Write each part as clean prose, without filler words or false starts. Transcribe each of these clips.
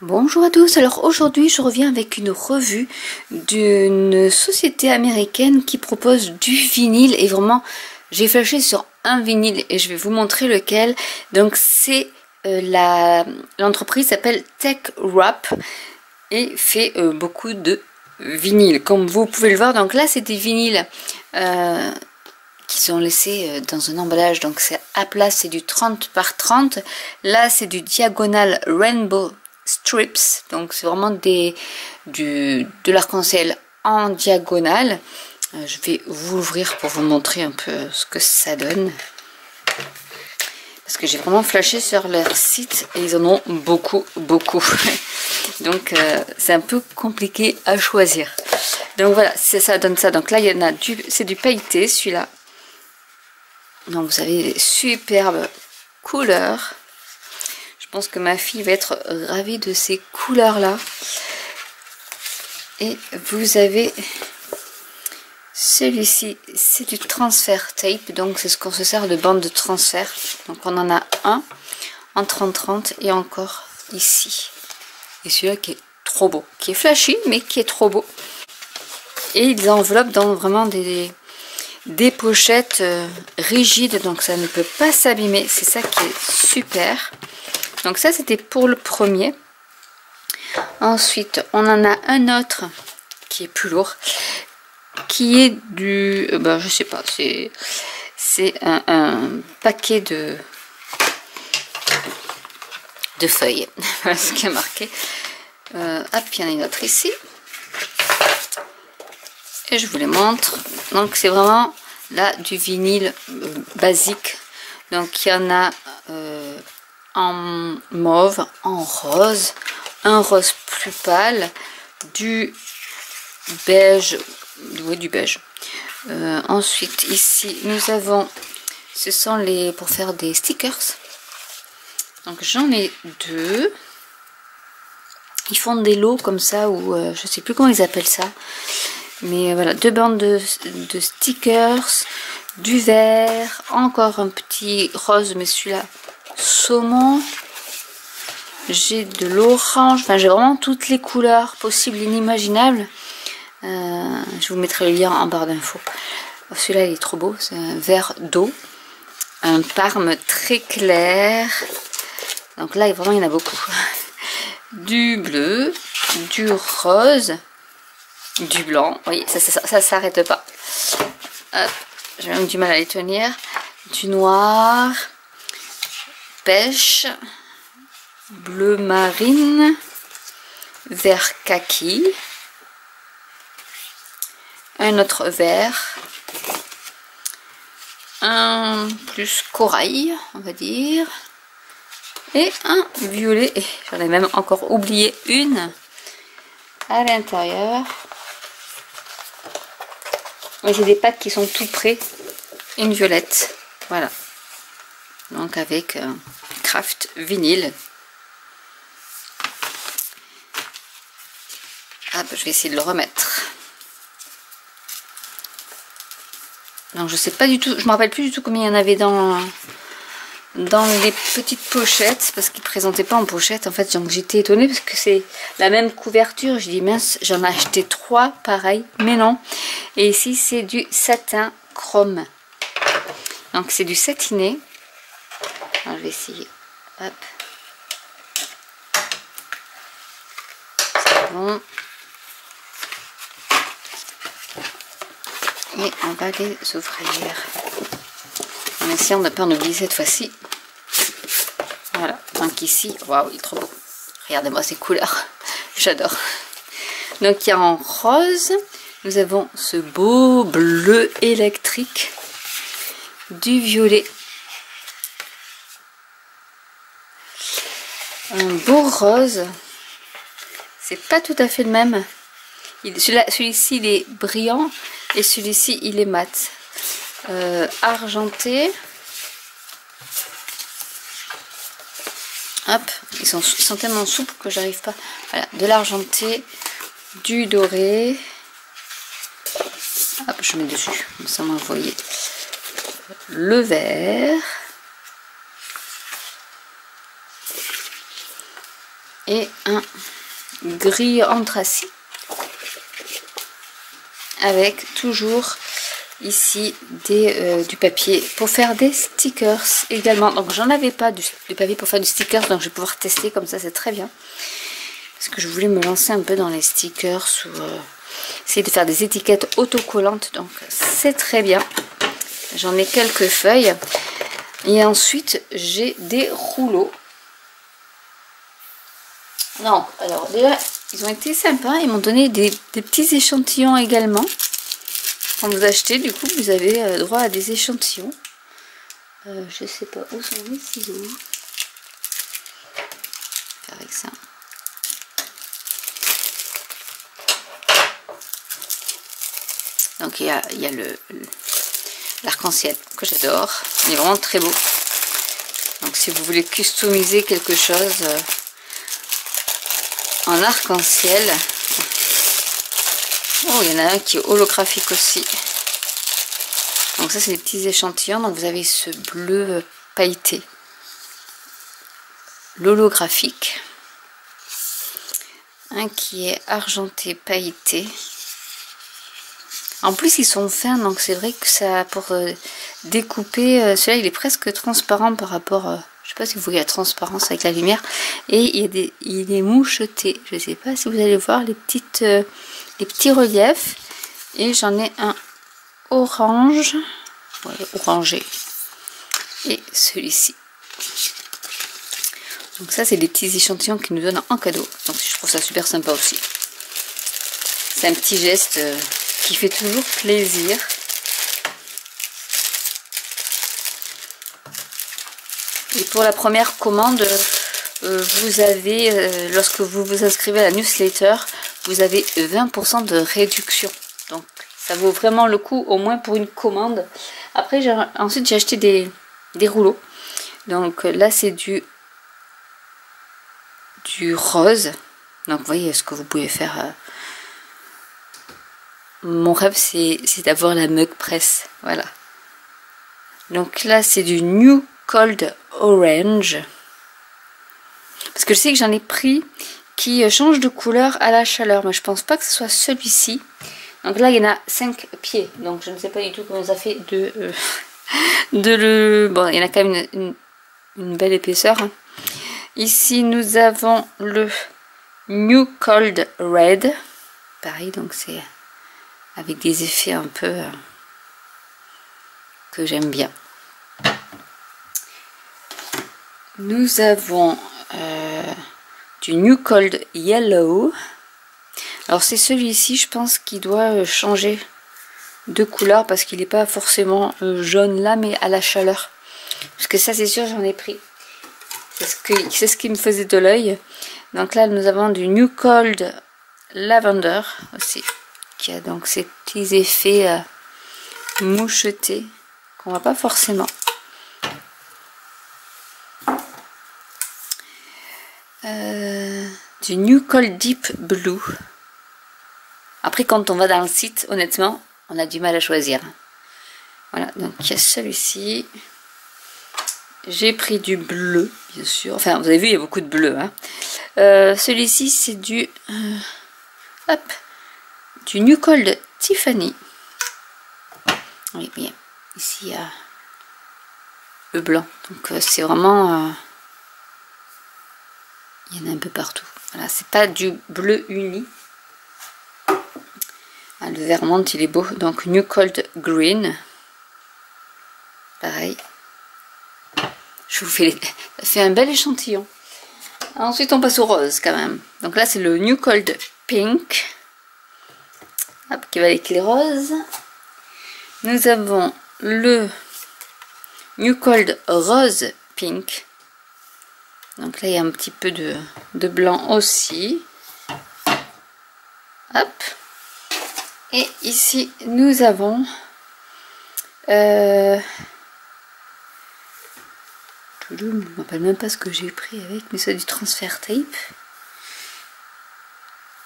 Bonjour à tous, alors aujourd'hui je reviens avec une revue d'une société américaine qui propose du vinyle et vraiment j'ai flashé sur un vinyle et je vais vous montrer lequel. Donc c'est l'entreprise s'appelle Tech Wrap et fait beaucoup de vinyles comme vous pouvez le voir. Donc là c'est des vinyles qui sont laissés dans un emballage, donc c'est à plat, c'est du 30 par 30. Là c'est du diagonal rainbow strips, donc c'est vraiment de l'arc-en-ciel en diagonale. Je vais vous ouvrir pour vous montrer un peu ce que ça donne, parce que j'ai vraiment flashé sur leur site et ils en ont beaucoup donc c'est un peu compliqué à choisir. Donc voilà, ça donne ça. Donc là il y en a c'est du pailleté celui-là, donc vous avez des superbes couleurs. Je pense que ma fille va être ravie de ces couleurs là. Et vous avez celui-ci, c'est du transfert tape, donc c'est ce qu'on se sert de bande de transfert. Donc on en a un en 30-30 et encore ici. Et celui-là qui est trop beau, qui est flashy mais qui est trop beau. Et ils enveloppent dans vraiment des pochettes rigides, donc ça ne peut pas s'abîmer. C'est ça qui est super. Donc ça c'était pour le premier. Ensuite on en a un autre qui est plus lourd, qui est du je sais pas, c'est un paquet de feuilles. Voilà ce qui est marqué. Hop, il y en a une autre ici et je vous les montre. Donc c'est vraiment là du vinyle basique. Donc il y en a en mauve, en rose, un rose plus pâle, du beige, oui, du beige. Ensuite ici nous avons, ce sont les pour faire des stickers. Donc j'en ai deux. Ils font des lots comme ça, ou je sais plus comment ils appellent ça, mais voilà, deux bandes de stickers, du vert, encore un petit rose, mais celui-là saumon, j'ai de l'orange, enfin j'ai vraiment toutes les couleurs possibles et inimaginables. Je vous mettrai le lien en barre d'infos. Celui-là il est trop beau, c'est un vert d'eau, un parme très clair. Donc là vraiment il y en a beaucoup. Du bleu, du rose, du blanc, oui, ça s'arrête pas. Hop, j'ai même du mal à les tenir. Du noir, pêche, bleu marine, vert kaki, un autre vert, un plus corail, on va dire, et un violet. J'en ai même encore oublié une à l'intérieur. J'ai des packs qui sont tout prêts. Une violette, voilà. Donc avec craft vinyle. Hop, je vais essayer de le remettre. Donc je sais pas du tout, je me rappelle plus du tout combien il y en avait dans les petites pochettes, parce qu'ils ne présentaient pas en pochette en fait. Donc j'étais étonnée parce que c'est la même couverture. Je dis mince, j'en ai acheté 3 pareil, mais non. Et ici c'est du satin chrome, donc c'est du satiné. Alors, je vais essayer. Hop, c'est bon. Et on va les ouvrir en essayant de ne pas en oublier cette fois-ci. Voilà, donc ici, waouh, il est trop beau. Regardez-moi ces couleurs, j'adore. Donc il y a en rose, nous avons ce beau bleu électrique, du violet, un beau rose. C'est pas tout à fait le même. Celui-ci il est brillant et celui-ci il est mat. Argenté. Hop, ils sont tellement souples que j'arrive pas. Voilà, de l'argenté, du doré. Hop, je mets dessus, comme ça vous voyez. Le vert. et un gris anthracite avec toujours ici du papier pour faire des stickers également. Donc j'en avais pas du papier pour faire du stickers, donc je vais pouvoir tester comme ça, c'est très bien. Parce que je voulais me lancer un peu dans les stickers ou essayer de faire des étiquettes autocollantes, donc c'est très bien. J'en ai quelques feuilles. Et ensuite j'ai des rouleaux. Donc alors déjà ils ont été sympas, ils m'ont donné des petits échantillons également. Quand vous achetez, du coup, vous avez droit à des échantillons. Je sais pas où sont les ciseaux. Faire avec ça. Donc il y a l'arc-en-ciel que j'adore. Il est vraiment très beau. Donc si vous voulez customiser quelque chose en arc-en-ciel. Oh, il y en a un qui est holographique aussi. Donc ça c'est des petits échantillons. Donc vous avez ce bleu pailleté, l'holographique, un qui est argenté pailleté. En plus ils sont fins, donc c'est vrai que ça pour découper. Celui-là il est presque transparent par rapport. Je sais pas si vous voyez la transparence avec la lumière. Et il est moucheté. Je sais pas si vous allez voir les petits reliefs. Et j'en ai un orange, ouais, orangé, et celui-ci. Donc ça c'est des petits échantillons qu'ils nous donnent en cadeau. Donc je trouve ça super sympa aussi. C'est un petit geste qui fait toujours plaisir. Et pour la première commande, vous avez, lorsque vous vous inscrivez à la newsletter, vous avez 20% de réduction. Donc ça vaut vraiment le coup, au moins pour une commande. Après, ensuite j'ai acheté des rouleaux. Donc là c'est du rose. Donc vous voyez ce que vous pouvez faire. Mon rêve c'est d'avoir la mug press. Voilà. Donc là c'est du New Cold Orange. Parce que je sais que j'en ai pris qui changent de couleur à la chaleur. Mais je pense pas que ce soit celui-ci. Donc là, il y en a 5 pieds. Donc je ne sais pas du tout comment ça fait Bon, il y en a quand même une belle épaisseur. Hein. Ici, nous avons le New Cold Red. Pareil, donc c'est avec des effets un peu que j'aime bien. Nous avons du New Cold Yellow. Alors c'est celui-ci, je pense, qui doit changer de couleur parce qu'il n'est pas forcément jaune là, mais à la chaleur. Parce que ça, c'est sûr, j'en ai pris. C'est ce qui me faisait de l'œil. Donc là, nous avons du New Cold Lavender aussi, qui a donc ces petits effets mouchetés qu'on voit pas forcément. Du New Cold Deep Blue. Après, quand on va dans le site, honnêtement, on a du mal à choisir. Voilà, donc il y a celui-ci. J'ai pris du bleu, bien sûr. Enfin, vous avez vu, il y a beaucoup de bleu. Hein. Celui-ci, c'est du New Cold Tiffany. Oui, bien. Ici, il y a le blanc. Donc, c'est vraiment... il y en a un peu partout. Voilà, c'est pas du bleu uni. Ah, le Vermont, il est beau. Donc, New Cold Green. Pareil. Je vous fais ça fait un bel échantillon. Ensuite, on passe au rose quand même. Donc là, c'est le New Cold Pink. Hop, qui va avec les roses. Nous avons le New Cold Rose Pink. Donc là, il y a un petit peu de blanc aussi. Hop. Et ici, nous avons je ne me rappelle même pas ce que j'ai pris avec, mais c'est du transfert tape.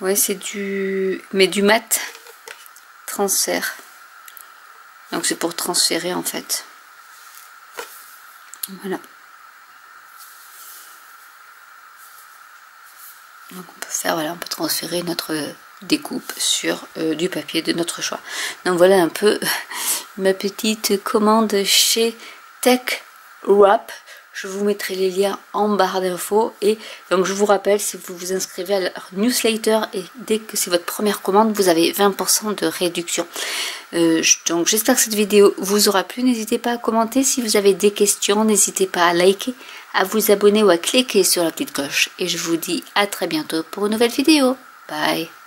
Ouais, c'est du mat transfert. Donc c'est pour transférer en fait. Voilà. Donc on peut faire, voilà, on peut transférer notre découpe sur du papier de notre choix. Donc voilà un peu ma petite commande chez TechWrap. Je vous mettrai les liens en barre d'infos. Et donc je vous rappelle, si vous vous inscrivez à leur newsletter et dès que c'est votre première commande, vous avez 20% de réduction. Donc j'espère que cette vidéo vous aura plu. N'hésitez pas à commenter si vous avez des questions. N'hésitez pas à liker, à vous abonner ou à cliquer sur la petite cloche. Et je vous dis à très bientôt pour une nouvelle vidéo. Bye!